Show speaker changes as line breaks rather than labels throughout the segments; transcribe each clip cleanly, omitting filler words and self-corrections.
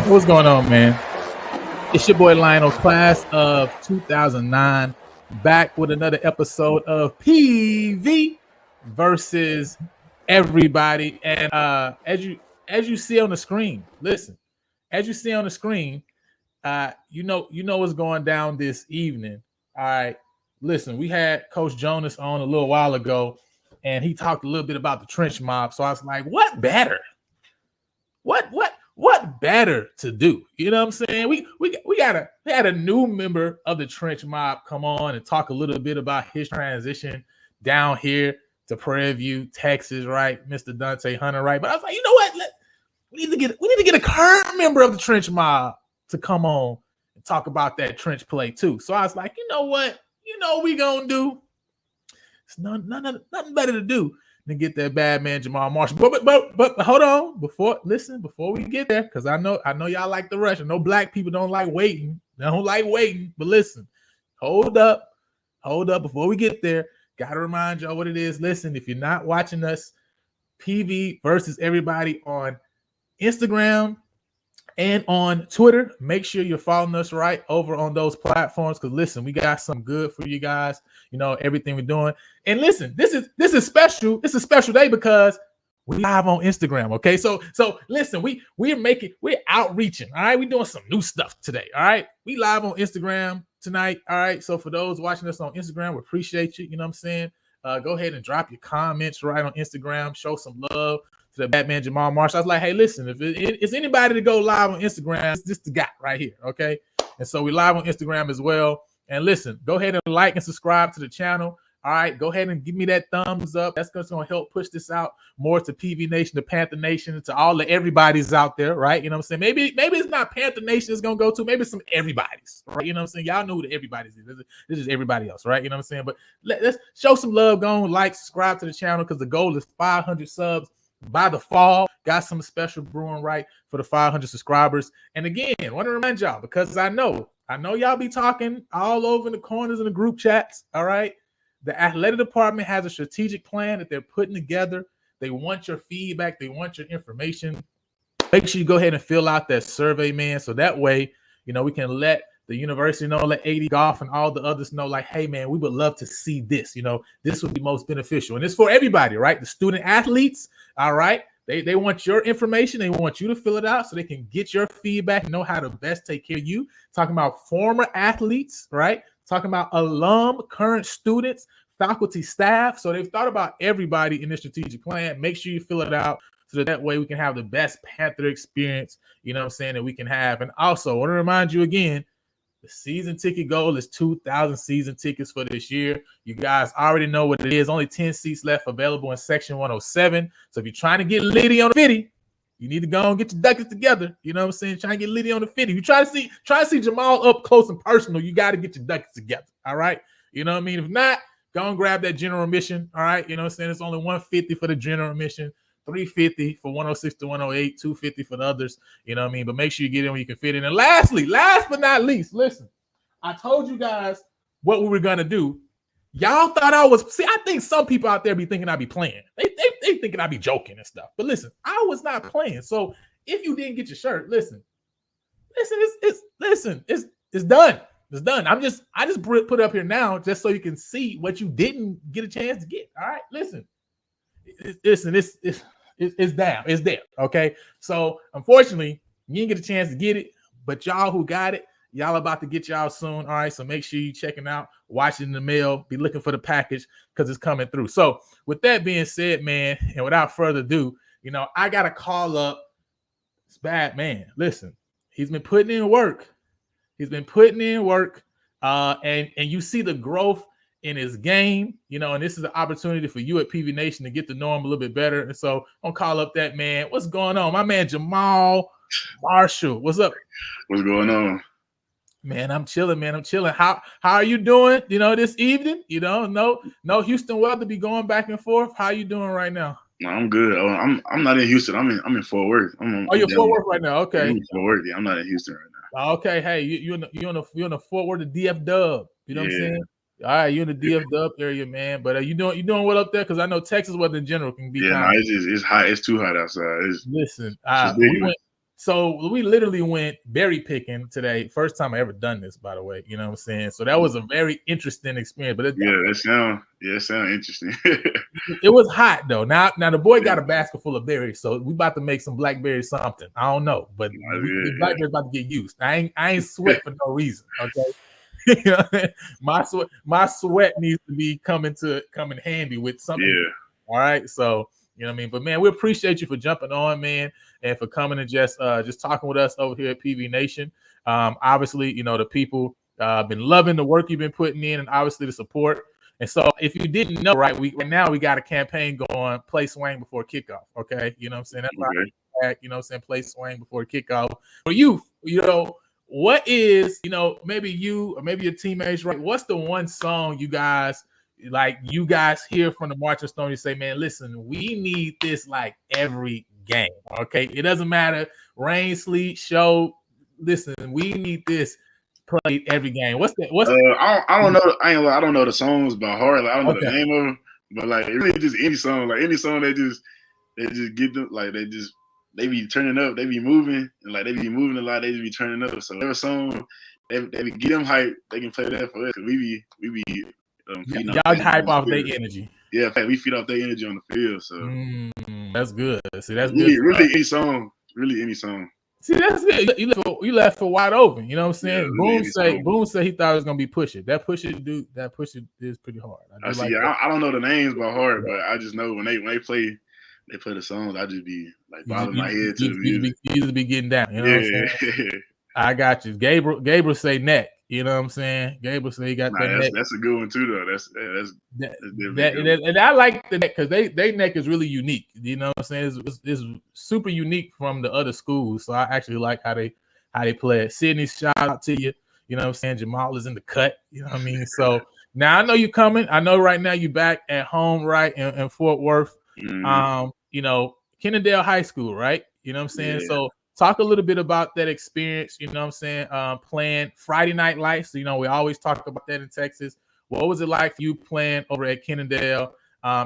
What's going on, man? It's your boy Lionel, class of 2009, back with another episode of PV versus everybody. And as you see on the screen, listen, as you see on the screen, you know what's going down this evening. All right, listen, we had Coach Jonas on a little while ago, and he talked a little bit about the trench mob. So I was like, what better? What better to do? You know what I'm saying? We had a new member of the trench mob come on and talk a little bit about his transition down here to Prairie View, Texas, right? Mr. Dante Hunter, right? But I was like, you know what? We need to get a current member of the trench mob to come on and talk about that trench play too. So I was like, you know what? You know what we gonna do? It's nothing better to do to get that bad man Jamal Marshall. But hold on, before we get there, because I know y'all like the rush. I know black people don't like waiting. They don't like waiting. But listen, hold up before we get there. Gotta remind y'all what it is. Listen, if you're not watching us, PV versus everybody on Instagram and on Twitter, make sure you're following us right over on those platforms. Because listen, we got some good for you guys. You know, everything we're doing. And listen, this is special. It's a special day because we live on Instagram. Okay, so listen, we're outreaching. All right, we're doing some new stuff today. All right, we live on Instagram tonight. All right, so for those watching us on Instagram, we appreciate you. You know what I'm saying? Go ahead and drop your comments right on Instagram. Show some love to the Batman Jamal Marshall. I was like, hey, listen, if it's anybody to go live on Instagram, it's just the guy right here, okay? And so we live on Instagram as well. And listen, go ahead and like and subscribe to the channel. All right, go ahead and give me that thumbs up. That's going to help push this out more to PV Nation, to Panther Nation, to all the everybody's out there, right? You know what I'm saying? Maybe it's not Panther Nation it's going to go to. Maybe it's some everybody's, right? You know what I'm saying? Y'all know who the everybody's is. This is everybody else, right? You know what I'm saying? But let's show some love. Go on, like, subscribe to the channel because the goal is 500 subs by the fall. Got some special brewing right for the 500 subscribers. And again, I want to remind y'all, because I know y'all be talking all over in the corners in the group chats, all right? The athletic department has a strategic plan that they're putting together. They want your feedback. They want your information. Make sure you go ahead and fill out that survey, man, so that way, you know, we can let the university know, let AD Golf and all the others know, like, hey, man, we would love to see this. You know, this would be most beneficial. And it's for everybody, right? The student athletes, all right? They want your information. They want you to fill it out so they can get your feedback, know how to best take care of you. Talking about former athletes, right? Talking about alum, current students, faculty, staff. So they've thought about everybody in this strategic plan. Make sure you fill it out so that way we can have the best Panther experience, you know what I'm saying, that we can have. And also, I want to remind you again, the season ticket goal is 2,000 season tickets for this year. You guys already know what it is. Only 10 seats left available in section 107. So if you're trying to get litty on the fitty, you need to go and get your ducats together. You know what I'm saying? Trying to get litty on the fitty. You try to see Jamal up close and personal, you got to get your ducats together. All right. You know what I mean? If not, go and grab that general admission. All right. You know what I'm saying? It's only $150 for the general admission, $350 for 106 to 108, $250 for the others. You know what I mean? But make sure you get in when you can fit in. And lastly, last but not least, listen, I told you guys what we were going to do. Y'all thought I was, I think some people out there be thinking I'd be playing. They thinking I'd be joking and stuff. But listen, I was not playing. So if you didn't get your shirt, listen, it's done. It's done. I just put it up here now just so you can see what you didn't get a chance to get. All right, listen, it's down. It's there. Okay. So unfortunately, you didn't get a chance to get it, but y'all who got it, y'all about to get y'all soon. All right. So make sure you checking out, watch it in the mail, be looking for the package because it's coming through. So with that being said, man, and without further ado, you know, I got to call up this bad man. Listen, he's been putting in work. And you see the growth in his game, you know, and this is an opportunity for you at PV Nation to get to know him a little bit better. And so I'm gonna call up that man. What's going on? My man Jamal Marshall. What's up?
What's going on?
Man, I'm chilling, man. I'm chilling. How are you doing? You know, this evening? You know, no Houston weather be going back and forth. How you doing right now?
No, I'm good. I'm not in Houston. I'm in Fort Worth.
You're Fort Worth right now. Okay.
I'm in Fort Worth. Yeah, I'm not in Houston right now.
Okay. Hey, you're in the Fort Worth, the DF Dub. You know what I'm saying? All right, you're in the DF Dub area, man. But you doing well up there? Because I know Texas weather in general can be.
Yeah, no, it's hot. It's too hot outside.
Listen, So we literally went berry picking today. First time I ever done this, by the way. You know what I'm saying? So that was a very interesting experience. But
it sound interesting.
it was hot though. Now the boy got a basket full of berries, so we about to make some blackberry something. I don't know, but the blackberries about to get used. I ain't sweat for no reason. Okay. You know, my sweat needs to be coming handy with something.
Yeah.
All right. So you know what I mean? But man, we appreciate you for jumping on, man, and for coming and just talking with us over here at PV Nation. Obviously, you know, the people been loving the work you've been putting in and obviously the support. And so if you didn't know, right now we got a campaign going, play swing before kickoff. Okay. You know what I'm saying? That's right. You know what I'm saying? Play swing before kickoff. For you, you know, what is, you know, maybe you or maybe your teammates, right? What's the one song you guys hear from the Marching Stone? You say, man, listen, we need this like every game. Okay. It doesn't matter. Rain, sleet, show. Listen, we need this played every game.
I don't know. I don't know the songs by heart. Like, I don't know the name of them. But like, really, just any song. Like any song, they just get them. Like they be turning up. They be moving, and like they be moving a lot. They just be turning up. So every song, they get them hype. They can play that for us. We be
y'all hype off their energy.
Yeah, we feed off their energy on the field. So
that's good. See, that's
really,
good.
Really any song. Really any song.
See, that's good. You left for wide open. You know what I'm saying? Yeah, Boone said he thought it was gonna be Push It. That Push It is pretty hard.
I don't know the names by heart, but I just know when they play the songs, I just be like bobbing my head to the music.
You just be getting down. You know what I'm saying? I got you. Gabriel say neck. You know what I'm saying? Gabriel say he got that neck.
That's a good one too, though. That's
and I like the neck because they neck is really unique. You know what I'm saying? It's super unique from the other schools. So I actually like how they play it. Sydney, shout out to you. You know what I'm saying? Jamal is in the cut. You know what I mean? So now I know you coming. I know right now you back at home, right, in Fort Worth.
Mm-hmm.
You know, Kennedale High School, right? You know what I'm saying?
Yeah.
So talk a little bit about that experience, you know what I'm saying, playing Friday Night Lights. You know, we always talk about that in Texas. What was it like for you playing over at Kennedale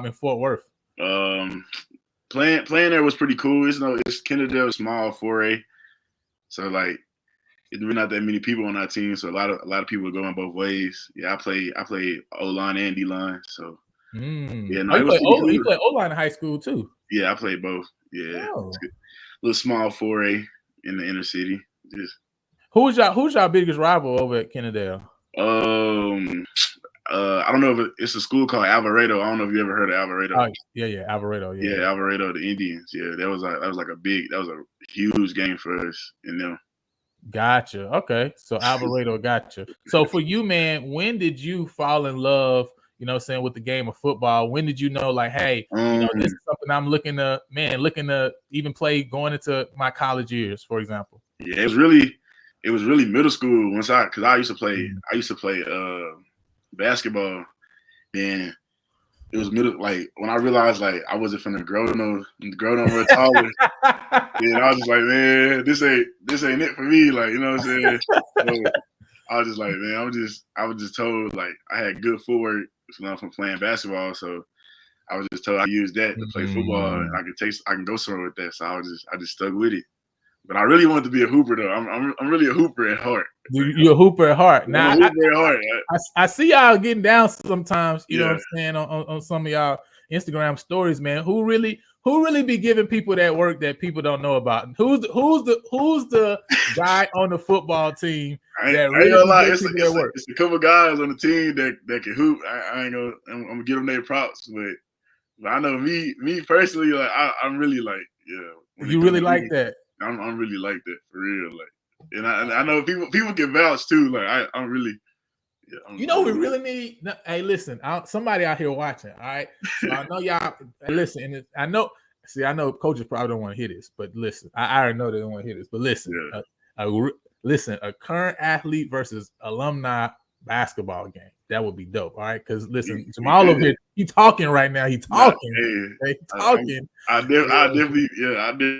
in Fort Worth?
Playing there was pretty cool. It's Kennedale small 4A. So, like, it's really not that many people on our team. So, a lot of people are going both ways. Yeah, I play O-line and D-line. So,
yeah, no, you play O-line in high school, too.
Yeah, I played both. Yeah. Oh. Little small 4A in the inner city. Just
who's y'all biggest rival over at Kennedale?
I don't know if it's a school called Alvarado. I don't know if you ever heard of Alvarado.
Oh, yeah, Alvarado.
Yeah, Alvarado, the Indians. Yeah, that was a huge game for us and them.
Gotcha. Okay, so Alvarado, gotcha. So for you, man, when did you fall in love? You know what I'm saying, with the game of football? When did you know, like, hey, you know, this is something I'm looking to even play going into my college years, for example?
Yeah, it was really middle school because I used to play basketball. Then it was middle, like when I realized like I wasn't finna grow no real taller. Then I was just like, man, this ain't it for me. Like, you know what I'm saying? So I was just like, man, I was just told like I had good footwork from playing basketball, so I was just told I used that to play football, and I can go somewhere with that. So I just stuck with it. But I really wanted to be a hooper though. I'm really a hooper at heart.
You're a hooper at heart. Now
I'm a hooper at heart.
I see y'all getting down sometimes. You know what I'm saying, on some of y'all Instagram stories, man. Who really be giving people that work that people don't know about? Who's the guy on the football team that really gives people that work?
It's a couple guys on the team that can hoop. I'm gonna give them their props, but I know me personally, like I'm really like, yeah.
You really like that?
I'm really like that for real, like, and I know people can vouch too. Like I'm really,
you know, we really need. Hey, listen, somebody out here watching. All right, so I know y'all. Listen, and I know coaches probably don't want to hear this, but listen, I already know they don't want to hear this, but listen, listen, a current athlete versus alumni basketball game. That would be dope. All right, because listen, Jamal over here, he talking right now. He talking.
I definitely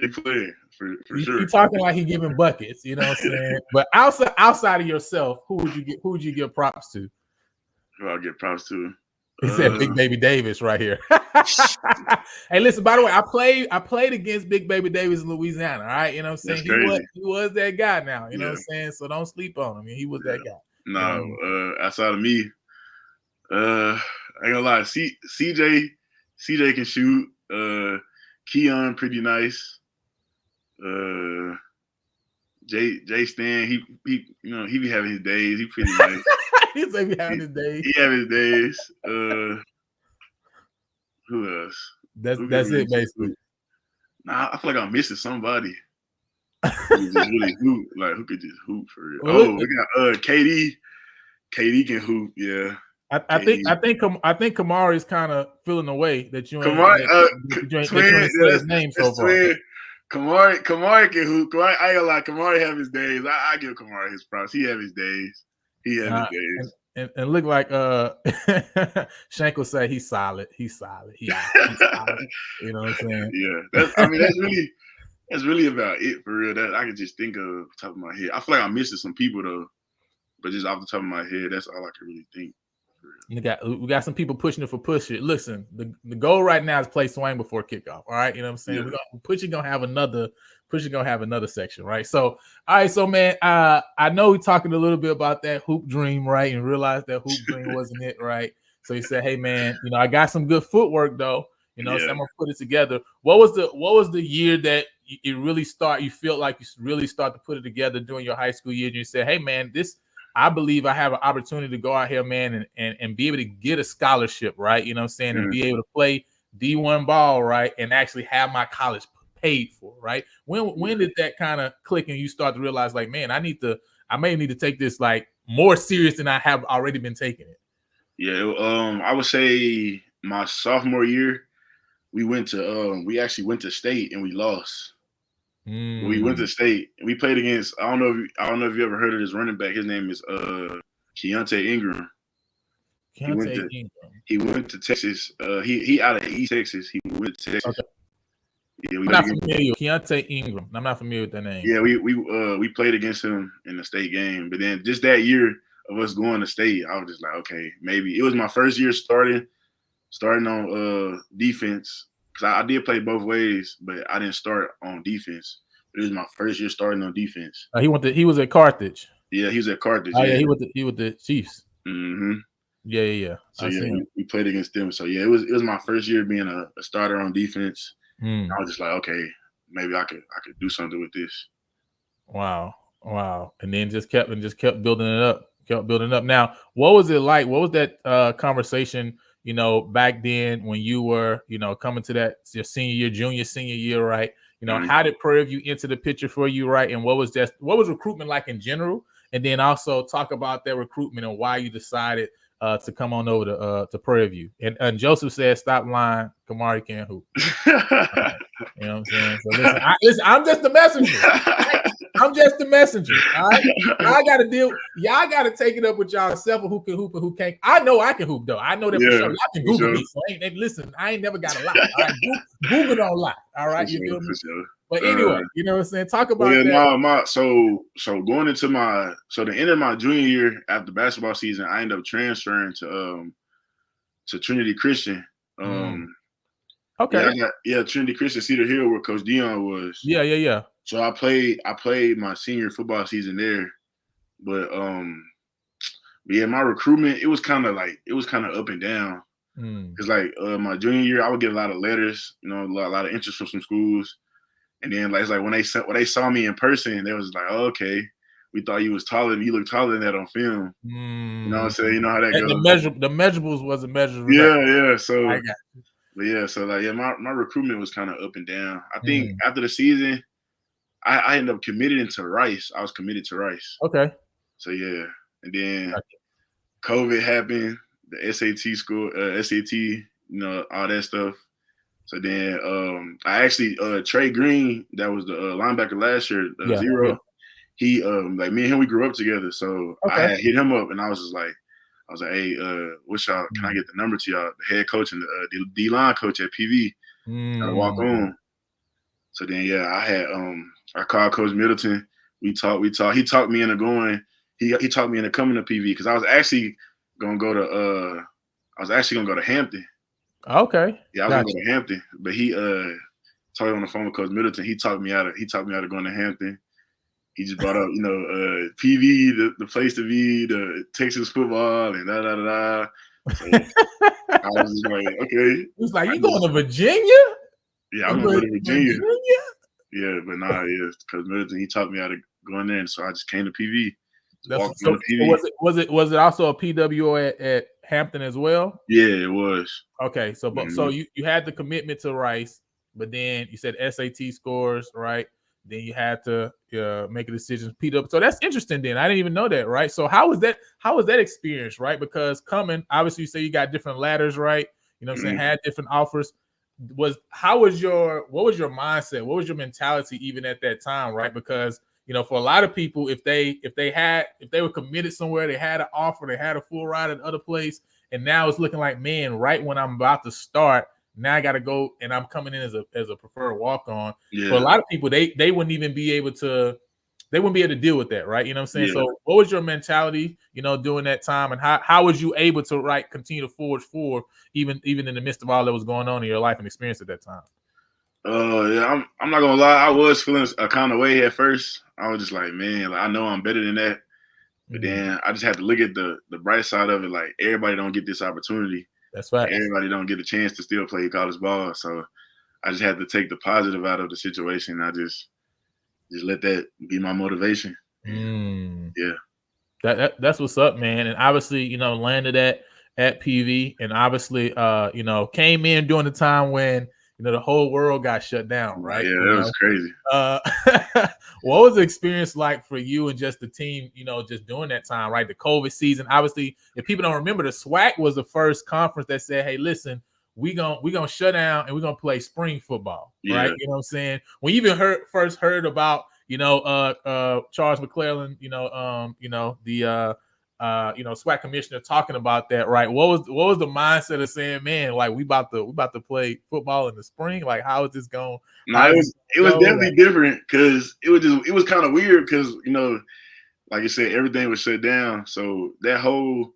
play. For sure.
You're talking like he giving buckets, you know what I'm saying? But outside of yourself, who would you give props to?
Who I'll give props to?
He said Big Baby Davis right here. Hey, listen, by the way, I played against Big Baby Davis in Louisiana. All right, you know what I'm saying?
That's crazy.
He was that guy now, you know
Yeah.
what I'm saying? So don't sleep on him. He was that guy.
No,
You know?
outside of me, I ain't gonna lie, CJ can shoot. Keon pretty nice. Jay Stan, he he be having his days. He pretty nice.
He's like having his days.
He have his days. Who else?
That's
really
it basically.
hoop? Nah, I feel like I'm missing somebody. Who could just really hoop? Like who could just hoop for real?
Well,
we got KD. KD can hoop. Yeah.
I think Kamari's kind of feeling the way that you ain't said his name so far.
Twin. Kamari can hoop. I ain't gonna lie. Kamari have his days. I give Kamari his props. He have his days. His days.
And look like Shank will say he's solid. He's solid. He's solid. You know what I'm saying?
Yeah. That's really about it for real. That I can just think of off the top of my head. I feel like I'm missing some people though, but just off the top of my head, that's all I can really think.
We got some people pushing it for push it. Listen, the goal right now is play swing before kickoff. All right, you know what I'm saying?
Yeah.
Push it gonna have another section, right? So, all right, so man, I know we talking a little bit about that hoop dream, right? And realized that hoop dream wasn't it, right? So you said, hey man, I got some good footwork though. So I'm gonna put it together. What was the year that you felt like you really start to put it together during your high school years? And you said, hey man, I believe I have an opportunity to go out here, man, and be able to get a scholarship, right? You know what I'm saying? And be able to play D1 ball, right? And actually have my college paid for, right? When did that kind of click and you start to realize, like, man, I may need to take this like more serious than I have already been taking it?
Yeah, I would say my sophomore year, we actually went to state and we lost. We went to state and we played against. I don't know if you ever heard of this running back. His name is Keontae Ingram. He went to Texas. He out of East Texas. He went to Texas.
Okay. Yeah, I'm not familiar with Keontae Ingram. I'm not familiar with that name.
Yeah, we played against him in the state game, but then just that year of us going to state, I was just like, okay, maybe it was my first year starting on defense. Because I did play both ways, but I didn't start on defense. It was my first year starting on defense.
He was at Carthage.
Yeah, he was at Carthage.
Oh, yeah, he with the Chiefs.
Mm-hmm.
Yeah.
So we played against them. So yeah, it was my first year being a starter on defense. I was just like, okay, maybe I could do something with this.
Wow. And then just kept building it up. Now, what was it like? What was that conversation? Back then when you were, coming to that your senior year, right? How did Prairie View enter the picture for you, right? And what was recruitment like in general? And then also talk about that recruitment and why you decided to come on over to Prairie View. And Joseph said, "Stop lying, Kamari can't hoop." Right. You know what I'm saying? So listen, I'm just the messenger. I'm just the messenger. All right, I got to deal. Y'all got to take it up with y'all self who can hoop and who can't. I know I can hoop though. I know that for sure. Y'all can Google me. So listen, I ain't never got a lie. All right, Google don't lie. All right, you feel me?
Sure.
But anyway, you know what I'm saying? Talk about that.
So going into the end of my junior year after basketball season, I ended up transferring to Trinity Christian.
Okay.
Trinity Christian, Cedar Hill, where Coach Dion was.
Yeah.
So I played my senior football season there, but my recruitment it was kind of up and down. Cause my junior year I would get a lot of letters, a lot of interest from some schools, and then it's like when they saw me in person, they was like, oh, okay, we thought you was taller, you look taller than that on film. You know what I'm saying? You know how that goes.
The measurables wasn't measured.
Yeah. So I got you. But my recruitment was kind of up and down. I think after the season, I ended up committing to Rice. I was committed to Rice.
Okay.
So yeah, and then COVID happened, the SAT score, SAT, all that stuff. So then I actually Trey Green, that was the linebacker last year, Zero. He me and him we grew up together. So I had hit him up and I was like, hey, what's y'all? Can I get the number to y'all? The head coach and the D-line coach at PV. I walk on. So then I called Coach Middleton. We talked. He talked me into going. He talked me into coming to PV because I was actually gonna go to Hampton.
Okay.
Yeah, I was
Gotcha.
gonna go to Hampton, but he talked on the phone with Coach Middleton. He talked me out of going to Hampton. He just brought up, PV, the place to be, the Texas football, and da da da da. So I was just like, okay.
He's like, you going to Virginia?
Yeah, I'm gonna go to Virginia. Yeah, but Coach Middleton, he taught me how to go in there, and so I just came to PV.
So was it also a PWO at Hampton as well?
Yeah, it was.
Okay, so so you had the commitment to Rice, but then you said SAT scores, right? Then you had to make a decision. PW. So that's interesting. Then I didn't even know that, right? So how was that experience, right? Because coming, obviously, you say you got different ladders, right? You know what I'm saying? Had different offers. What was your mindset? What was your mentality even at that time, right? Because for a lot of people, if they were committed somewhere, they had an offer, they had a full ride at other place, and now it's looking like, man, right when I'm about to start, now I got to go, and I'm coming in as a preferred walk on. Yeah. For a lot of people, they wouldn't even be able to. They wouldn't be able to deal with that, right? You know what I'm saying? Yeah. So what was your mentality, during that time, and how was you able to continue to forge forward, even in the midst of all that was going on in your life and experience at that time?
Yeah, I'm not gonna lie. I was feeling a kind of way at first. I was just like, man, I know I'm better than that. But then I just had to look at the bright side of it. Like, everybody don't get this opportunity.
That's right.
Everybody don't get a chance to still play college ball. So I just had to take the positive out of the situation. I just let that be my motivation. Yeah.
That's what's up, man. And obviously, landed at PV, and obviously, came in during the time when the whole world got shut down, right?
Yeah, that was crazy.
What was the experience like for you and just the team, just during that time, right? The COVID season. Obviously, if people don't remember, the SWAC was the first conference that said, hey, listen, we gonna shut down and we're gonna play spring football, right? You know what I'm saying? We even first heard about Charles McClellan, the SWAC commissioner talking about that, right? What was the mindset of saying, man, like we about to play football in the spring? Like, how is this going?
No, it was definitely different, because it was kind of weird, because like you said, everything was shut down. So that whole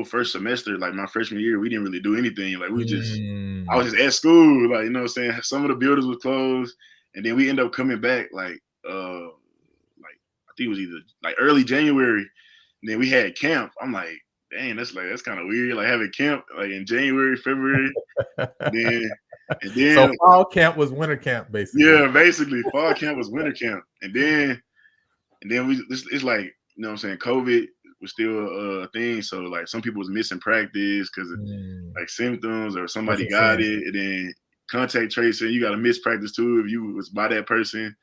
first semester, like my freshman year, we didn't really do anything. Like, I was just at school, like, what I'm saying? Some of the buildings were closed, and then we ended up coming back like I think it was either like early January, and then we had camp. I'm like, dang, that's kind of weird, like having camp like in January, February. and then
so fall camp was winter camp, basically.
Yeah, basically fall camp was winter camp, and then it's like, what I'm saying, COVID was still a thing. So like some people was missing practice because of like symptoms, or somebody got it, and then contact tracing, you got to miss practice too if you was by that person.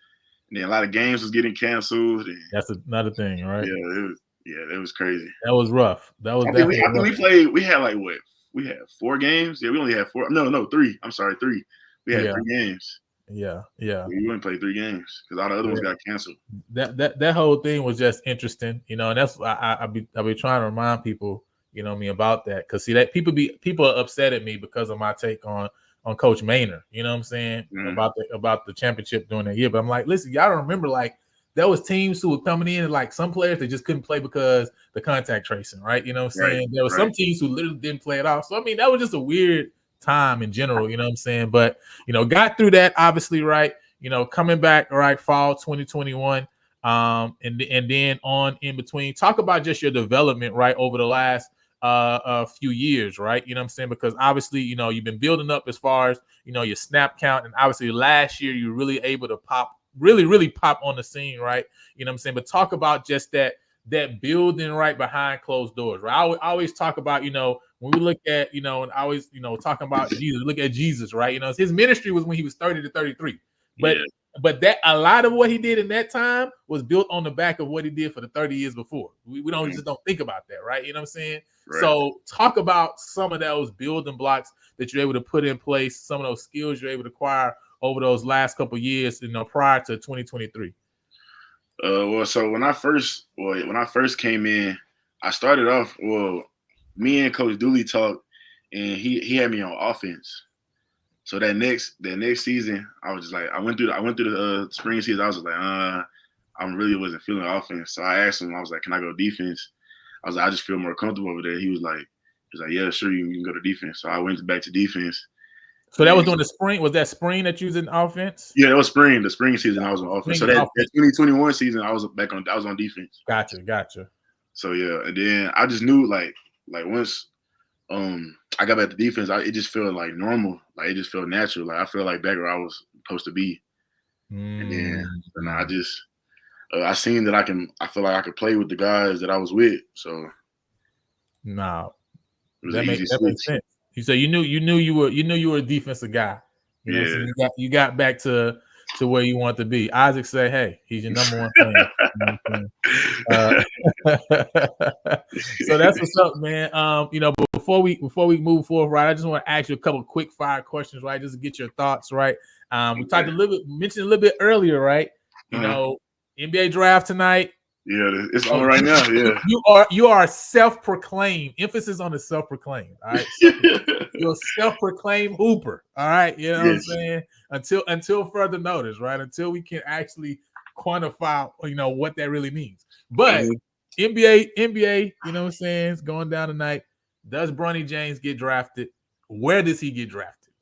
And then a lot of games was getting canceled. And
that's another thing, right?
Yeah, it was crazy.
That was rough. That was
definitely rough. We played. We had like what? We had 4 games. Yeah, we only had 4. No, 3. I'm sorry, 3. We had 3 games.
Yeah.
We wouldn't play 3 games because all the other ones got canceled.
That whole thing was just interesting, and that's I be trying to remind people, about that, because see that people are upset at me because of my take on Coach Maynard, you know what I'm saying, about the championship during that year. But I'm like, listen, y'all don't remember, like, there was teams who were coming in, and like some players that just couldn't play because the contact tracing, right? You know what I'm saying? There were some teams who literally didn't play at all. So I mean, that was just a weird time in general, you know what I'm saying? But got through that, obviously, right? Coming back, right, fall 2021, and then on in between. Talk about just your development, right, over the last few years, right? You know what I'm saying? Because obviously, you've been building up as far as your snap count, and obviously last year you're really able to really pop on the scene, right? You know what I'm saying? But talk about just that building right behind closed doors, right? I always talk about, when we look at, and I always, talking about Jesus, look at Jesus, right? His ministry was when he was 30 to 33. But that a lot of what he did in that time was built on the back of what he did for the 30 years before. We just don't think about that, right? You know what I'm saying? Right. So talk about some of those building blocks that you're able to put in place, some of those skills you're able to acquire over those last couple of years, prior to 2023.
So when I first came in, I started off, me and Coach Dooley talked, and he had me on offense. So that next season, I was just like, I went through the spring season. I was just like, I really wasn't feeling offense. So I asked him, I was like, can I go defense? I was like, I just feel more comfortable over there. He was like, He's like, yeah, sure, you can go to defense. So I went back to defense.
So that was during the spring. Was that spring that you was in offense?
Yeah, it was spring. The spring season I was on offense. So that 2021 season I was on defense.
Gotcha.
So yeah, and then I just knew like once I got back to defense, it just felt like normal. Like it just felt natural. Like I felt like back where I was supposed to be. And then I just I seen that I feel like I could play with the guys that I was with. So
that makes sense. You say you knew you were a defensive guy. You know, so you got back to where you want to be. Isaac said, "Hey, he's your number one fan." So that's what's up, man. But before we move forward, right? I just want to ask you a couple of quick fire questions, right? Just to get your thoughts, right? We talked mentioned a little bit earlier, right? You know, NBA draft tonight.
Yeah, it's on right now. Yeah,
you are self-proclaimed. Emphasis on the self-proclaimed. All right, you're a self-proclaimed hooper. All right, you know what I'm saying. Until further notice, right? Until we can actually quantify, what that really means. But NBA, you know what I'm saying, it's going down tonight. Does Bronny James get drafted? Where does he get drafted?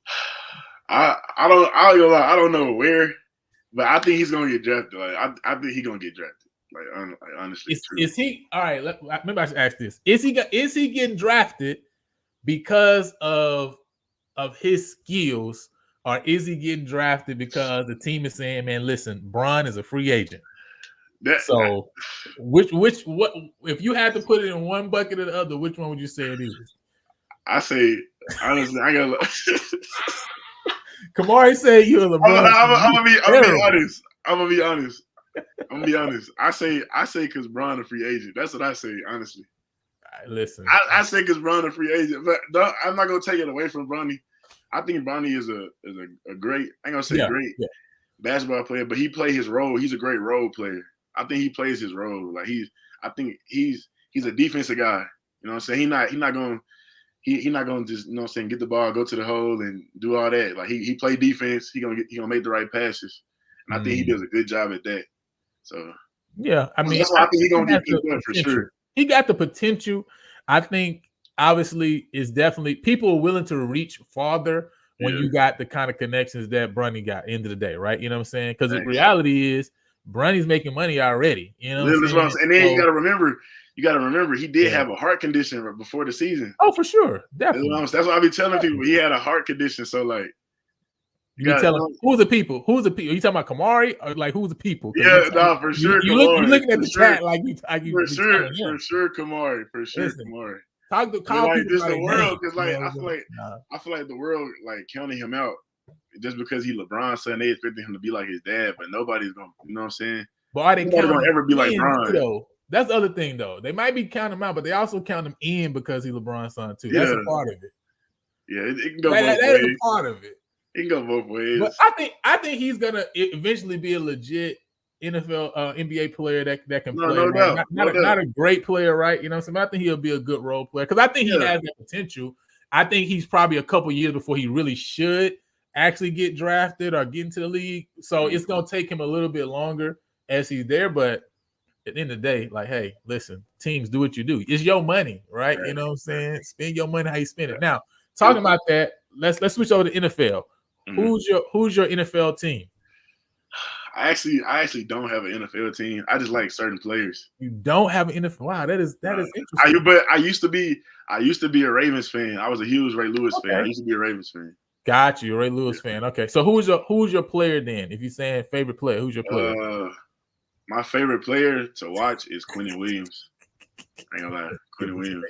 I don't know where, but I think he's gonna get drafted. Like I think he's gonna get drafted. Like honestly,
is he all right? Maybe I should ask this: Is he getting drafted because of his skills, or is he getting drafted because the team is saying, "Man, listen, Bron is a free agent"? So, what if you had to put it in one bucket or the other? Which one would you say it is?
I say honestly, I got.
Kamari said you're LeBron.
I'm gonna be honest. I'm gonna be honest. I say because Bron a free agent. That's what I say, honestly.
Listen,
I say because Bron a free agent, but I'm not gonna take it away from Bronny. I think Bronny is a great. I ain't gonna say great basketball player, but he plays his role. He's a great role player. I think he plays his role. Like I think he's a defensive guy. You know what I'm saying? He's not gonna just, you know what I'm saying, get the ball, go to the hole and do all that. Like he play defense, he gonna make the right passes. And I think he does a good job at that. So
yeah, I mean,
that's why I think he's gonna get good for sure.
He got the potential. I think obviously it's definitely people are willing to reach farther when you got the kind of connections that Bronny got. End of the day, right? You know what I'm saying? Because the reality is Bronny's making money already. You know, what I'm saying?
And then you got to remember, he did have a heart condition before the season.
Oh, for sure, definitely.
That's what I be telling people. He had a heart condition, so like.
You be telling who's the people? Are you talking about Kamari or like who's the people?
Yeah, no, for sure.
You're looking at the chat like you.
For sure, Kamari. For sure, Kamari.
Call people
just the world, because like I feel like the world like counting him out just because he LeBron's son. They expecting him to be like his dad, but nobody's gonna. You know what I'm saying?
But are they
gonna ever be like Bron?
That's the other thing, though. They might be counting him out, but they also count him in because he's LeBron's son too. That's a part of it.
Yeah, it can go both ways.
That is a part of it.
It can go both ways.
But I think he's gonna eventually be a legit NFL NBA player that can play.
No doubt.
Not a great player, right? You know what I'm saying? But I think he'll be a good role player because I think he has that potential. I think he's probably a couple years before he really should actually get drafted or get into the league. So it's gonna take him a little bit longer as he's there. But at the end of the day, like, hey, listen, teams, do what you do. It's your money, right? You know what I'm saying? Spend your money how you spend it. Now, talking about that, let's switch over to NFL. Who's your NFL team?
I actually don't have an NFL team. I just like certain players.
You don't have an NFL. Wow, that is interesting.
I used to be a Ravens fan. I was a huge Ray Lewis fan. I used to be a Ravens fan.
Got you, Ray Lewis fan. Okay, so who's your player then? If you're saying favorite player, who's your player?
My favorite player to watch is Quentin Williams. I ain't gonna lie, Quentin Williams.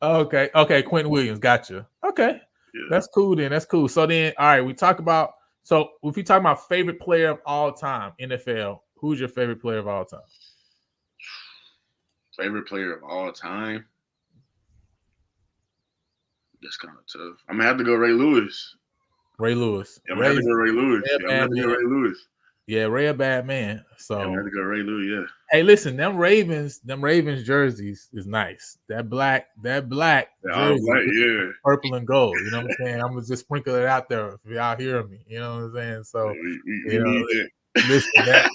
Okay, Quentin Williams. Gotcha. Okay. Yeah. That's cool then. That's cool. So then, all right, we talk about if we talk about favorite player of all time, NFL, who's your favorite player of all time?
Favorite player of all time? That's kind of tough. I'm gonna have to go Ray Lewis.
Ray Lewis.
Yeah, I'm gonna have to go Ray Lewis.
Yeah, I'm gonna have to go Ray Lewis. Yeah, Ray a bad man. So
I'm gonna have to go Ray Lewis. Yeah.
Hey, listen, them Ravens jerseys is nice. That black jersey, purple and gold. You know what I'm saying? I'm gonna just sprinkle it out there if y'all hear me. You know what I'm saying? So listen, that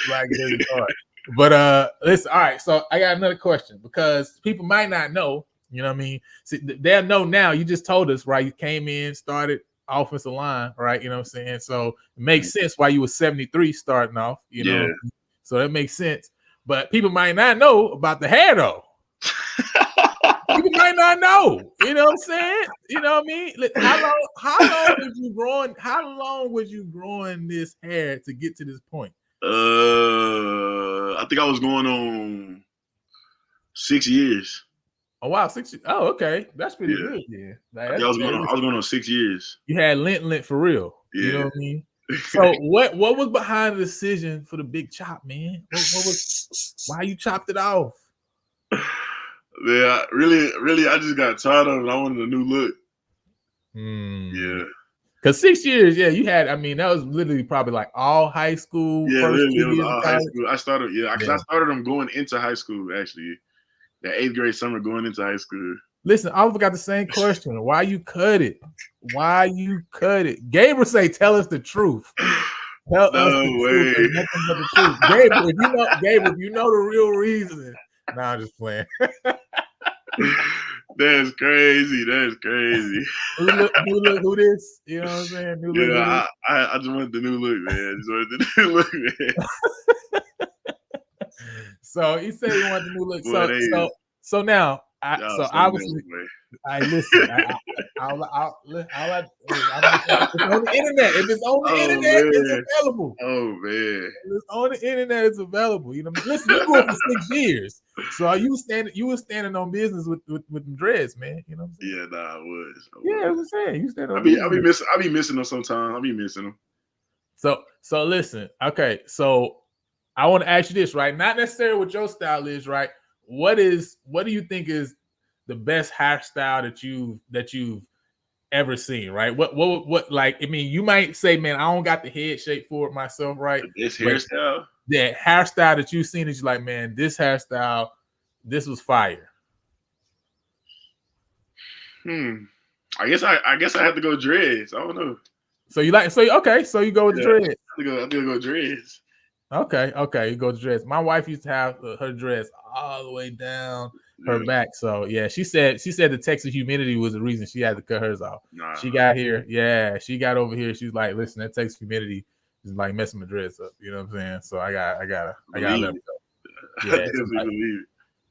black jersey hard. But listen, all right. So I got another question because people might not know You know what I mean? See, they'll know now. You just told us, right? You came in, started offensive line, right? You know what I'm saying? So it makes sense why you were 73 starting off, you know? So that makes sense. But people might not know about the hair, though. People might not know. You know what I'm saying? You know what I mean? How long was you growing this hair to get to this point?
I think I was going on 6 years.
Oh wow, 6 years. Oh, okay. That's pretty good, yeah.
I was going on 6 years.
You had lint for real. Yeah. You know what I mean? So what was behind the decision for the big chop, man? What was why you chopped it off?
Yeah, really, I just got tired of it. I wanted a new look. Yeah.
Because 6 years, yeah, you had. I mean, that was literally probably like all high school.
Yeah, literally, it was all high school. I started, because I started them going into high school. Actually, that 8th grade summer going into high school.
Listen, I got the same question. Why you cut it? Why you cut it? Gabriel say, "Tell us the truth." Tell us the truth and nothing but the truth. Gabriel, if you know the real reason. Nah, I'm just playing.
That's crazy. That's crazy.
New look, who this? You know what I'm saying? New look.
Yeah, I just wanted the new look, man. Just wanted the new look, man.
So he said he wanted the new look. So now, obviously, I listen. It's on the internet. If it's on the internet, it's available.
Oh man!
If it's on the internet, it's available. You know, listen, you grew up for 6 years, so you were standing on business with the dreads, man. You know what I'm saying?
Yeah, I was.
Yeah, I was saying you stand on.
I be missing them sometimes. I be missing them.
So listen. Okay, so I want to ask you this, right? Not necessarily what your style is, right? What do you think is the best hairstyle that you've ever seen, right? What like, I mean, you might say, man, I don't got the head shape for it myself, right?
This hairstyle?
The hairstyle that you've seen is like, man, this hairstyle, this was fire.
I guess I have to go dreads. I don't know.
So you go with the dreads.
I have to go dreads.
Okay, you go to dreads. My wife used to have her dreads all the way down her back. So yeah, she said the Texas humidity was the reason she had to cut hers off. Nah. She got here, she got over here. She's like, listen, that Texas humidity is like messing my dreads up. You know what I'm saying? So I gotta let her go.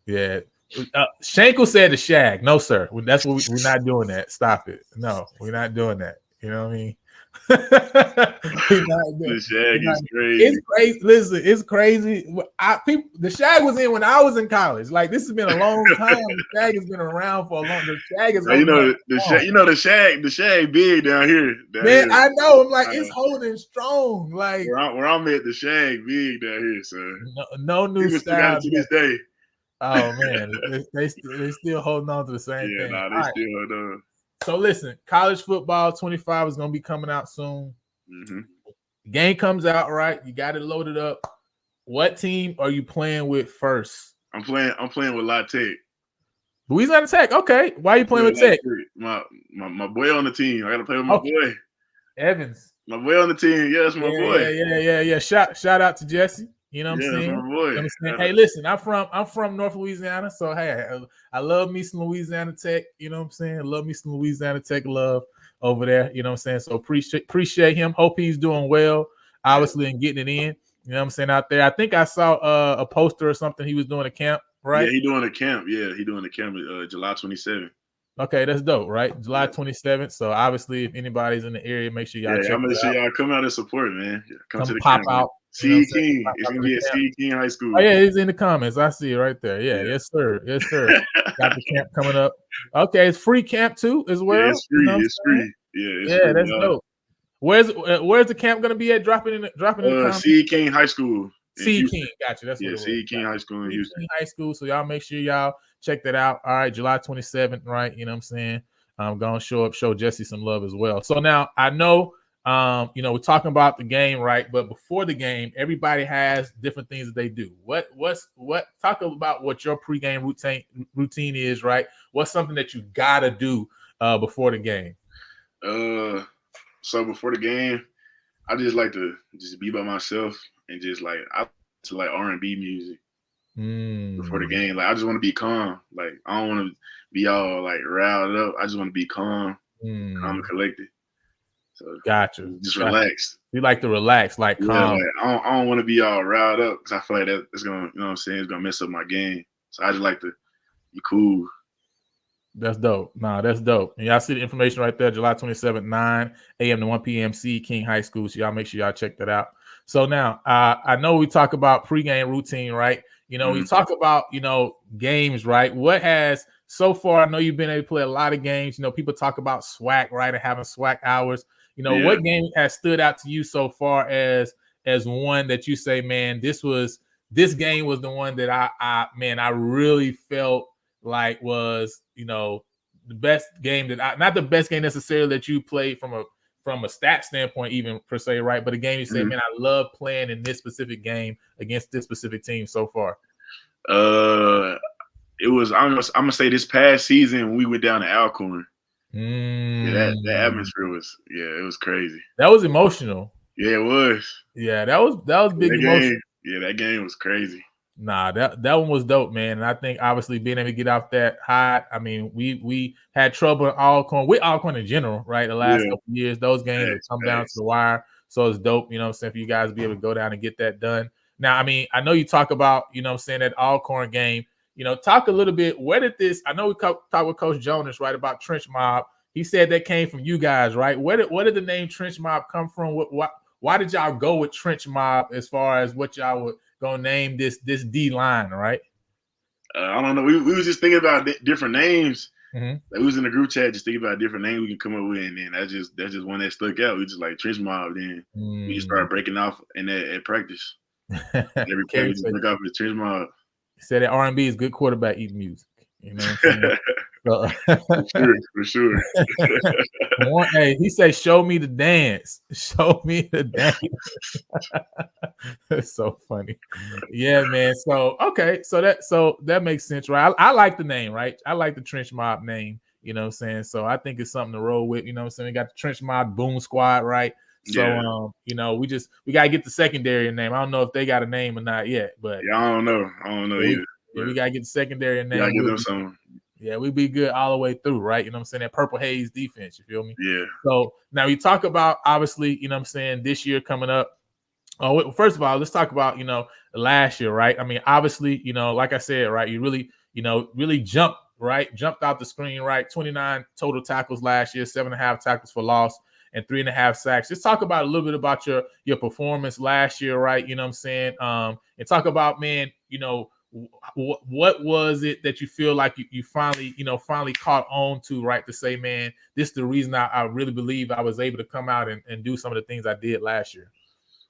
Yeah. Shankle said the shag. No, sir. That's what we're not doing that. Stop it. No, we're not doing that. You know what I mean?
The shag is crazy.
It's crazy. Listen, it's crazy. The shag was in when I was in college. Like, this has been a long time. The shag has been around for a long. The shag is
the shag big down here.
Man, I know. I'm like, it's holding strong. Like
where I'm at, the shag big down here, sir.
No new style
to this day.
Oh man, they still holding on to the same thing.
Yeah, they still hold on.
So listen, college football 25 is gonna be coming out soon.
Mm-hmm.
The game comes out, right? You got it loaded up. What team are you playing with first?
I'm playing with La Tech.
Louisiana Tech. Okay. Why are you playing with Tech?
My boy on the team. I gotta play with my boy.
Evans.
My boy on the team. Yeah, that's my boy.
Yeah. Shout out to Jesse. You know what I'm saying?
My boy.
You know what I'm saying? Hey, listen, I'm from North Louisiana, so hey, I love me some Louisiana Tech. You know what I'm saying? I love me some Louisiana Tech love over there. You know what I'm saying? So appreciate him. Hope he's doing well, obviously, and getting it in. You know what I'm saying? Out there, I think I saw a poster or something. He was doing a camp, right?
Yeah, he doing a camp. Yeah, he doing a camp July 27th.
Okay, that's dope, right? July 27th. So obviously, if anybody's in the area, make sure y'all check it out.
I'm gonna see y'all come out and support, man. Come to the
pop
camp,
out.
C.E. King. It's gonna be at C.E. King High School.
Oh yeah, he's in the comments. I see it right there. Yeah. Yes, sir. Got the camp coming up. Okay, it's free camp too as well.
Yeah, it's free.
You know
it's free. Yeah, free,
that's dope. Where's the camp gonna be at? Dropping in the comments.
C.E. King High School.
C.E. King, gotcha. That's what it was.
C.E. King High School in Houston.
High School. So y'all make sure y'all check that out. All right, July 27th, right? You know what I'm saying? I'm gonna show Jesse some love as well. So now I know, we're talking about the game, right? But before the game, everybody has different things that they do. Talk about what your pregame routine is, right? What's something that you gotta do before the game?
So before the game, I just like to just be by myself and just like I like R&B music. before the game. Like I just want to be calm. Like I don't want to be all like riled up. I just want to be calm and collected. So
Gotcha.
just relax.
You like to relax, like calm.
Like, I don't want to be all riled up because I feel like that's gonna, you know what I'm saying, it's gonna mess up my game. So I just like to be cool.
That's dope. Nah, that's dope. And y'all see the information right there, July 27th, 9 a.m. to 1 p.m. C King High School. So y'all make sure y'all check that out. So now I know we talk about pregame routine, right? We talk about, games, right? What has so far, I know you've been able to play a lot of games. People talk about SWAC, right? And having SWAC hours. What game has stood out to you so far as one that you say, man, this game was the one that I really felt like was, the best game not the best game necessarily that you played from a stat standpoint, even per se, right? But a game you say, man, I love playing in this specific game against this specific team so far.
It was, I'm gonna say this past season when we went down to Alcorn. Yeah, that atmosphere was, it was crazy.
That was emotional.
Yeah, it was.
Yeah, that was big emotion.
Yeah, that game was crazy.
Nah, that one was dope, man. And I think obviously being able to get off that high. I mean, we had trouble in Alcorn in general, right? The last couple of years, those games have come down to the wire. So it's dope, what I'm saying, for you guys to be able to go down and get that done. Now, I mean, I know you talk about, I'm saying, that Alcorn game. Talk a little bit. Where did this? I know we talked with Coach Jonas, right, about Trench Mob. He said that came from you guys, right? Where did the name Trench Mob come from? Why did y'all go with Trench Mob as far as what y'all would gonna name this D line, right?
I don't know. We was just thinking about different names. Like we was in the group chat just thinking about different names we can come up with, and then that's just one that stuck out. We just like Trench Mob. Then we just started breaking off at practice. Every play we just break off with Trench Mob.
He said that R&B is good quarterback eating music. You know what I'm
saying? For sure.
Hey, he said, "Show me the dance. Show me the dance." It's so funny. Yeah, man. So okay, so that makes sense, right? I like the name, right? I like the Trench Mob name. You know what I'm saying? So I think it's something to roll with. You know what I'm saying? We got the Trench Mob Boom Squad, right? So we gotta get the secondary name. I don't know if they got a name or not yet, but
I don't know either.
We gotta get the secondary name.
Yeah, give them some.
Yeah, we'd be good all the way through, right? You know what I'm saying? That Purple Haze defense, you feel me?
Yeah.
So now you talk about, obviously, you know what I'm saying, this year coming up. Oh, first of all, let's talk about, last year, right? I mean, obviously, like I said, right, you really jumped out the screen, right? 29 total tackles last year, 7.5 tackles for loss, and 3.5 sacks. Let's talk about a little bit about your performance last year, right? You know what I'm saying? And talk about, man, what was it that you feel like you finally caught on to, right? To say, man, this is the reason I really believe I was able to come out and do some of the things I did last year.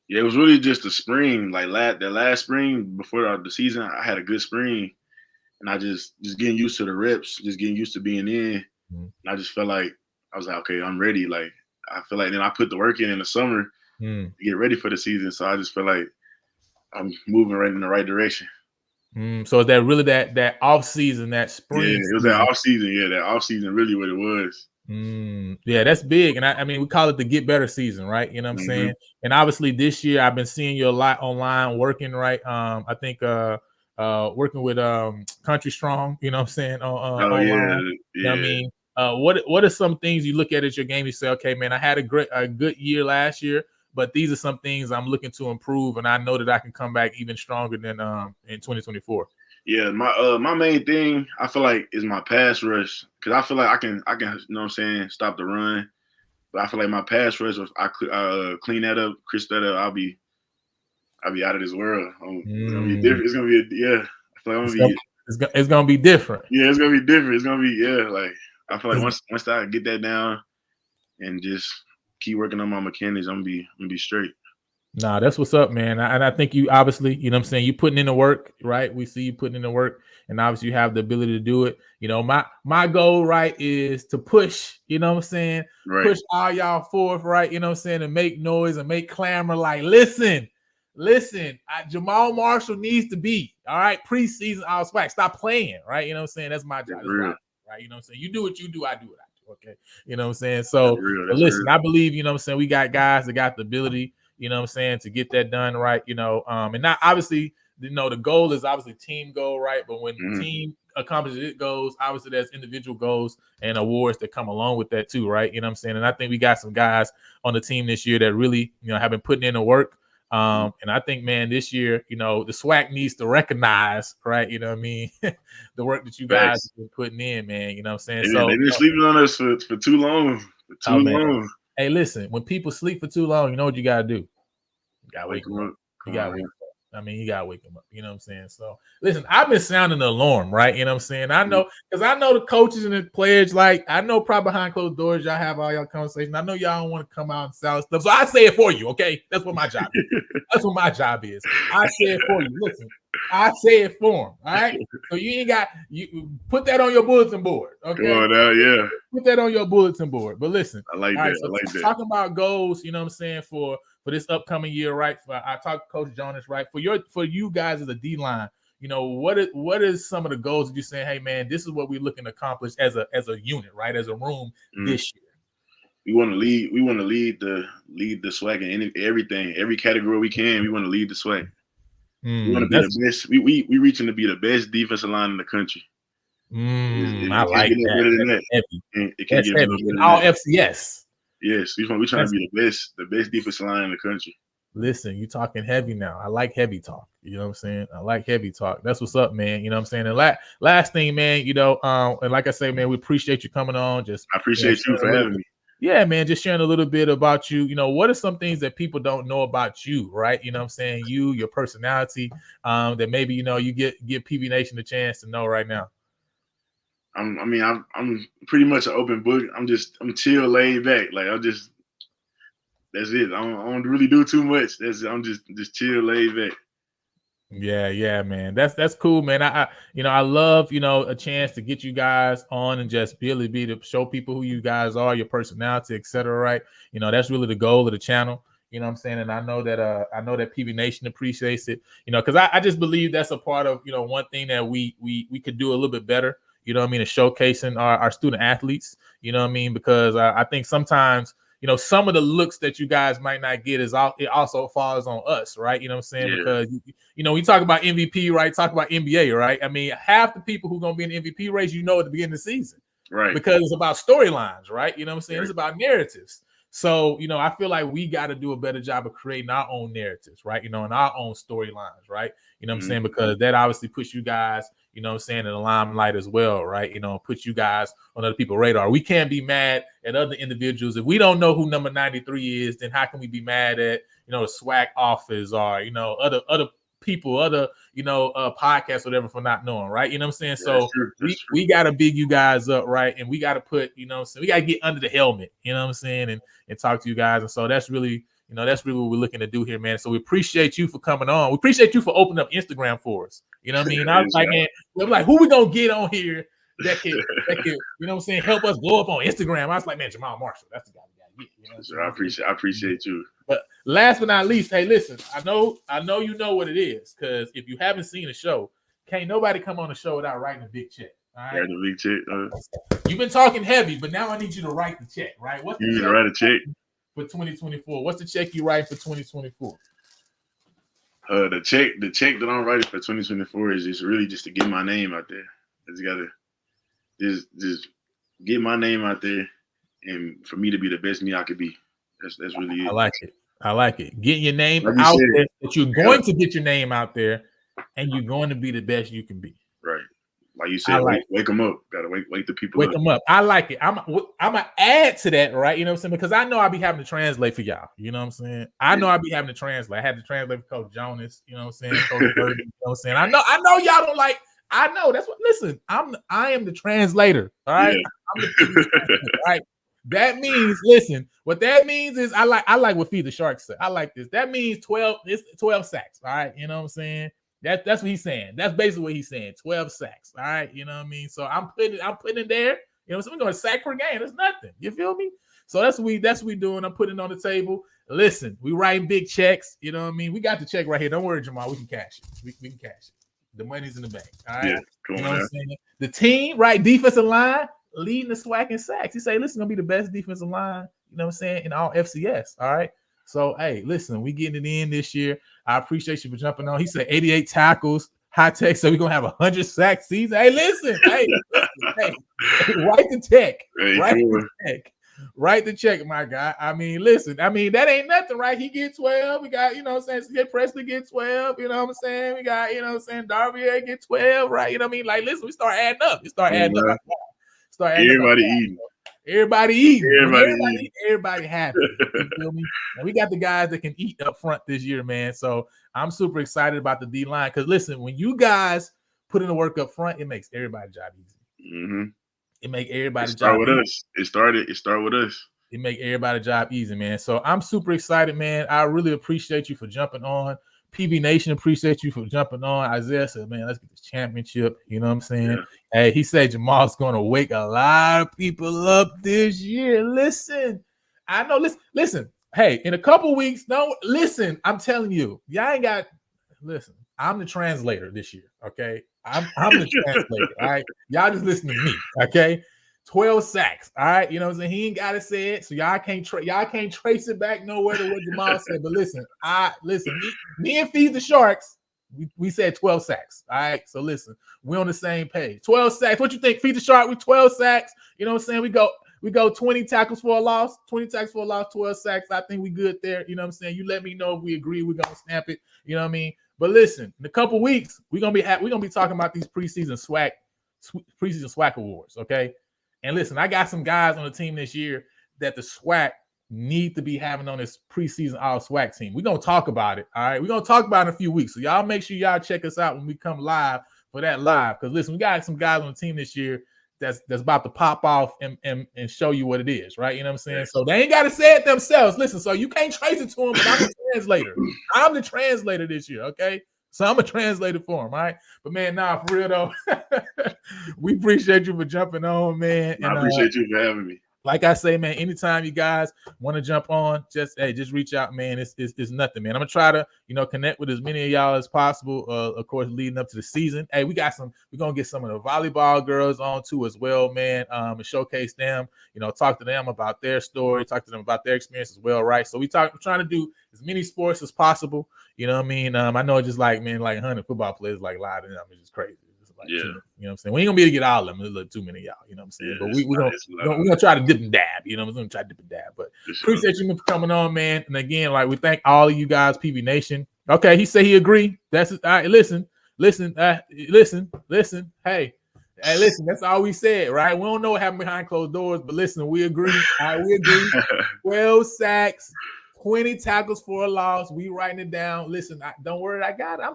Yeah, it was really just the spring. Like that last spring before the season, I had a good spring, and I just getting used to the reps, just getting used to being in. And I just felt like I was like, okay, I'm ready. Like I feel like then I put the work in the summer to get ready for the season. So I just feel like I'm moving right in the right direction.
So is that really that off season, that spring?
Yeah, it was that off season. Yeah, that off season really what it was.
Yeah, that's big. And I mean, we call it the get better season, right? You know what I'm saying? And obviously this year I've been seeing you a lot online working, right? I think working with Country Strong, you know what I'm saying? Online.
Yeah.
You know what I mean? What are some things you look at your game, you say, okay, man, I had a good year last year, but these are some things I'm looking to improve, and I know that I can come back even stronger than in 2024.
Yeah, my main thing I feel like is my pass rush, because I feel like I can you know what I'm saying, stop the run, but I feel like my pass rush, if I clean that up, crisp that up, I'll be out of this world. It's gonna be different. It's gonna be I feel like
it's gonna be different.
Yeah, it's gonna be different. It's gonna be like I feel like once I get that down and just keep working on my mechanics, I'm gonna be straight.
Nah, that's what's up, man. And I think you obviously, you know what I'm saying, you putting in the work, right? We see you putting in the work, and obviously you have the ability to do it. My goal, right, is to push, you know what I'm saying?
Right.
Push all y'all forth, right? You know what I'm saying? And make noise and make clamor like, listen, Jamal Marshall needs to be, all right, preseason all SWAC. Stop playing, right? You know what I'm saying? That's my job. That's right? You know what I'm saying? You do what you do, I do what I do, okay? You know what I'm saying? So, listen, I believe, you know what I'm saying, we got guys that got the ability, you know what I'm saying, to get that done right, and not obviously the goal is obviously team goal, right? But when
Mhm.
team accomplishes its goals, obviously there's individual goals and awards that come along with that too, right? You know what I'm saying? And I think we got some guys on the team this year that really, have been putting in the work. And I think, man, this year, the SWAC needs to recognize, right? You know what I mean? The work that you guys have been putting in, man. You know what I'm saying?
They've been sleeping on us for too long.
Man. Hey, listen, when people sleep for too long, you know what you got to do? You got to wake them up. You got to wake them up. I mean, you got to wake them up. You know what I'm saying? So, listen, I've been sounding the alarm, right? You know what I'm saying? I know, because I know the coaches and the players, like, I know probably behind closed doors, y'all have all y'all conversations. I know y'all don't want to come out and sell stuff. So I say it for you, okay? That's what my job is. That's what my job is. I say it for you. Listen, I say it for them, all right? So you put that on your bulletin board, okay?
Come on now, yeah.
Put that on your bulletin board. But listen,
I like that. So I like that.
Talking about goals, you know what I'm saying, for this upcoming year, right? I talked to Coach Jonas, right? For you guys as a D-line, what is some of the goals that you're saying, hey man, this is what we're looking to accomplish as a unit, right? As a room this year.
We want to lead the SWAC in everything, every category we can. We want to lead the SWAC. We want to be the best. We reaching to be the best defensive line in the country.
I like that.
It can't get
better than all FCS.
Yes, we're trying to be the best defensive line in the country.
Listen, you talking heavy now. I like heavy talk. You know what I'm saying? I like heavy talk. That's what's up, man. You know what I'm saying? And last thing, man, and like I say, man, we appreciate you coming on. I
appreciate you for having me.
Yeah, man, just sharing a little bit about you. What are some things that people don't know about you, right? You know what I'm saying? Your personality, that maybe, you give PV Nation a chance to know right now.
I'm pretty much an open book. I'm chill, laid back. Like that's it. I don't really do too much. I'm just chill, laid back.
Yeah, man. That's cool, man. I love, a chance to get you guys on and just really be to show people who you guys are, your personality, etc. Right? That's really the goal of the channel. You know what I'm saying? And I know that PV Nation appreciates it. Because I just believe that's a part of, one thing that we could do a little bit better. You know what I mean? Is showcasing our student athletes. You know what I mean? Because I think sometimes, some of the looks that you guys might not get it also falls on us, right? You know what I'm saying? Yeah. Because, we talk about MVP, right? Talk about NBA, right? I mean, half the people who are going to be in the MVP race, at the beginning of the season.
Right.
Because it's about storylines, right? You know what I'm saying? Right. It's about narratives. So, I feel like we got to do a better job of creating our own narratives, right? And our own storylines, right? You know what I'm saying? Because that obviously puts you guys, in the limelight as well, right? Put you guys on other people's radar. We can't be mad at other individuals. If we don't know who number 93 is, then how can we be mad at, the SWAC office or, other people, other, podcasts, whatever, for not knowing, right? You know what I'm saying?
Yeah,
so we got to big you guys up, right? And we got to put, we got to get under the helmet, you know what I'm saying? And talk to you guys. And so that's really, that's really what we're looking to do here, man. So we appreciate you for coming on. We appreciate you for opening up Instagram for us. You know what I mean? I was like, man, we're like, who we gonna get on here that can, help us blow up on Instagram? I was like, man, Jamal Marshall, that's the guy we gotta get.
I appreciate you.
But last but not least, hey, listen, I know you know what it is, because if you haven't seen the show, can't nobody come on the show without writing a big check. All right?
Writing a big check.
You've been talking heavy, but now I need you to write the check, right?
You need to write a check
for 2024. What's the check you write for 2024?
The check that I'm writing for 2024 is just to get my name out there. I just gotta just get my name out there, and for me to be the best me I could be. That's really it.
I like it. Getting your name out there. That you're going to get your name out there, and you're going to be the best you can be.
Right. Like you said, wake them up. Gotta wake the people up.
Wake them up. I like it. I'm gonna add to that, right? You know what I'm saying? Because I know I'll be having to translate for y'all. You know what I'm saying? I know I'll be having to translate. I had to translate for Coach Jonas. You know what I'm saying? Coach Bird, you know what I'm saying? I know y'all don't like. I know that's what. Listen, I am the translator. All right. Yeah. I'm the translator, right. That means, listen. What that means is I like what Feed the Shark said. I like this. That means 12. It's 12 sacks. All right. You know what I'm saying? That's what he's saying. That's basically what he's saying. 12 sacks. All right. You know what I mean? So I'm putting it there. You know, so we're going to sack per game. That's nothing. You feel me? So that's what we doing. I'm putting it on the table. Listen, we writing big checks. You know what I mean? We got the check right here. Don't worry, Jamal. We can cash it. We can cash it. The money's in the bank. All right.
Yeah, come on,
you know what I'm saying? The team, right? Defensive line leading the SWAC in sacks. He say, listen, gonna be the best defensive line, you know what I'm saying, in all FCS. All right. So, hey, listen, we getting it in this year. I appreciate you for jumping on. He said 88 tackles, high tech. So we're gonna have 100 sack season. Hey, listen, hey, write the check, write the check, my guy. I mean, listen, I mean, that ain't nothing, right? He get 12. We got, you know what I'm saying? Presley get 12. You know what I'm saying? We got, you know what I'm saying? Darvier get 12, right? You know what I mean? Like, listen, we start adding up.
Everybody eating.
Everybody eating. Everybody happy. You feel me? And we got the guys that can eat up front this year, man. So I'm super excited about the D line. Because listen, when you guys put in the work up front, it makes everybody's job easy.
Mm-hmm.
It make everybody's job
easy. It started with us.
It make everybody's job easy, man. So I'm super excited, man. I really appreciate you for jumping on. PV Nation appreciate you for jumping on. Isaiah said, man, let's get this championship. You know what I'm saying? Yeah. Hey, he said Jamal's going to wake a lot of people up this year. Listen, I know. Listen. Hey, in a couple weeks, listen, I'm telling you, y'all ain't got, listen, I'm the translator this year, okay? I'm the translator, all right? Y'all just listen to me, okay? 12 sacks, all right? You know what I'm saying? He ain't got to say it, so y'all can't trace it back nowhere to what Jamal said. But listen, me and Feed the Sharks, we said 12 sacks, all right? So listen, we're on the same page. 12 sacks. What you think, Feed the Shark? We 12 sacks. You know what I'm saying? We go 20 tackles for a loss, 12 sacks. I think we good there. You know what I'm saying? You let me know if we agree. We're gonna stamp it. You know what I mean? But listen, in a couple weeks, we're gonna be talking about these preseason SWAC awards. Okay. And listen, I got some guys on the team this year that the SWAC need to be having on this preseason all SWAC team. We're gonna talk about it. All right. We're gonna talk about it in a few weeks. So y'all make sure y'all check us out when we come live for that live. Because listen, we got some guys on the team this year that's about to pop off and show you what it is, right? You know what I'm saying? So they ain't got to say it themselves. Listen, so you can't trace it to them, but I'm the translator. I'm the translator this year, okay? So I'm a translator for them, right? But, man, for real, though, we appreciate you for jumping on, man. And,
I appreciate you for having me.
Like I say, man, anytime you guys want to jump on, just reach out, man. It's nothing, man. I'm gonna try to, connect with as many of y'all as possible. Of course, leading up to the season. Hey, we're gonna get some of the volleyball girls on too as well, man. And showcase them, talk to them about their story, talk to them about their experience as well, right? So we're trying to do as many sports as possible. You know what I mean? I know it's just like 100 football players like lie to them. It's just crazy. Like, you know what I'm saying? We ain't gonna be able to get all of them. There's a little too many of y'all, you know what I'm saying? But we're gonna try to dip and dab, you know what I'm saying? Try to dip and dab. But appreciate you for coming on, man. And again, we thank all of you guys, PV Nation. Okay, he said he agreed. That's it. All right, listen. Hey, listen, that's all we said, right? We don't know what happened behind closed doors, but listen, we agree. All right, we agree. 12 sacks. 20 tackles for a loss. We writing it down. Listen, don't worry, I got it.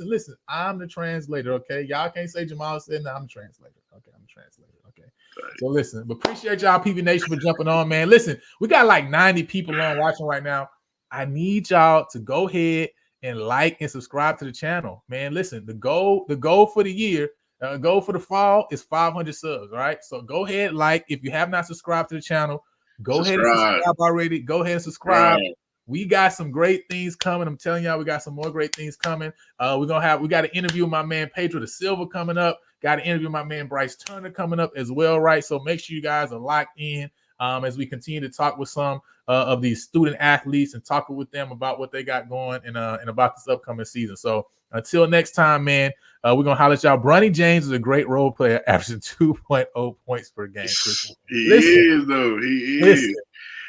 Listen. I'm the translator, okay? Y'all can't say Jamal said, no, I'm the translator. Okay, I'm the translator, okay? Right. So listen, but appreciate y'all, PV Nation, for jumping on, man. Listen, we got like 90 people on watching right now. I need y'all to go ahead and like and subscribe to the channel, man. Listen, the goal for the year, goal for the fall is 500 subs, all right? So go ahead, if you have not subscribed to the channel, go ahead and subscribe already. Go ahead and subscribe. Right. We got some great things coming. I'm telling y'all, we got some more great things coming. We got an interview with my man Pedro da Silva coming up. Got an interview with my man Bryce Turner coming up as well, right? So make sure you guys are locked in as we continue to talk with some of these student athletes and talk with them about what they got going and about this upcoming season. So until next time, man, we're going to holler at y'all. Bronny James is a great role player, averaging 2.0 points per game.
He is.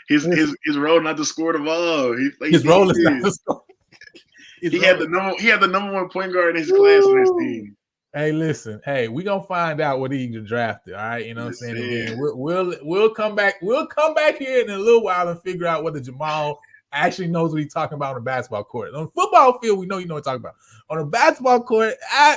His role not to score the ball.
His role is not to score.
He had the number one point guard in his class on his team.
Hey, listen. Hey, we're gonna find out what he can draft it. All right, you know what I'm saying? Again, we'll come back. We'll come back here in a little while and figure out whether Jamal actually knows what he's talking about on the basketball court. On the football field, we know you know what he's talking about. On the basketball court,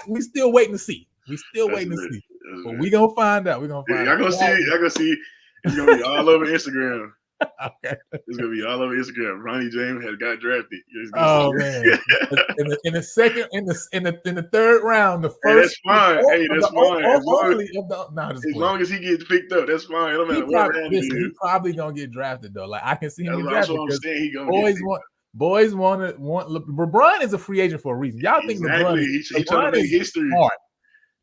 we still waiting to see. But we gonna find out. We're gonna find out.
Y'all gonna see. It's gonna be all over Instagram. Okay. It's gonna be all over Instagram. Ronnie James has got drafted.
Oh man! in the third round, the first.
Hey, that's fine. That's fine. As long as he gets picked up, that's fine. It don't matter what round
he's probably gonna get drafted though. Like I can see him get drafted.
That's what I'm saying. He gonna
boys want LeBron is a free agent for a reason. Y'all think LeBron
trying to make history?
Smart.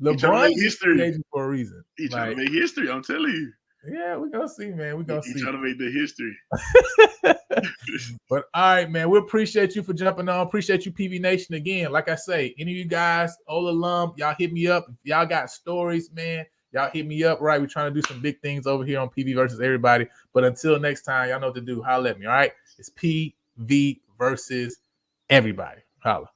LeBron is a free agent for a reason.
He's trying to make history. I'm telling you.
Yeah, we're gonna see, man. We're gonna
He
see.
trying to make the history.
But all right, man. We appreciate you for jumping on. Appreciate you, PV Nation. Again, like I say, any of you guys, old alum, y'all hit me up. If y'all got stories, man, y'all hit me up. Right, we're trying to do some big things over here on PV versus everybody. But until next time, y'all know what to do. Holla at me. All right, it's PV versus everybody. Holla.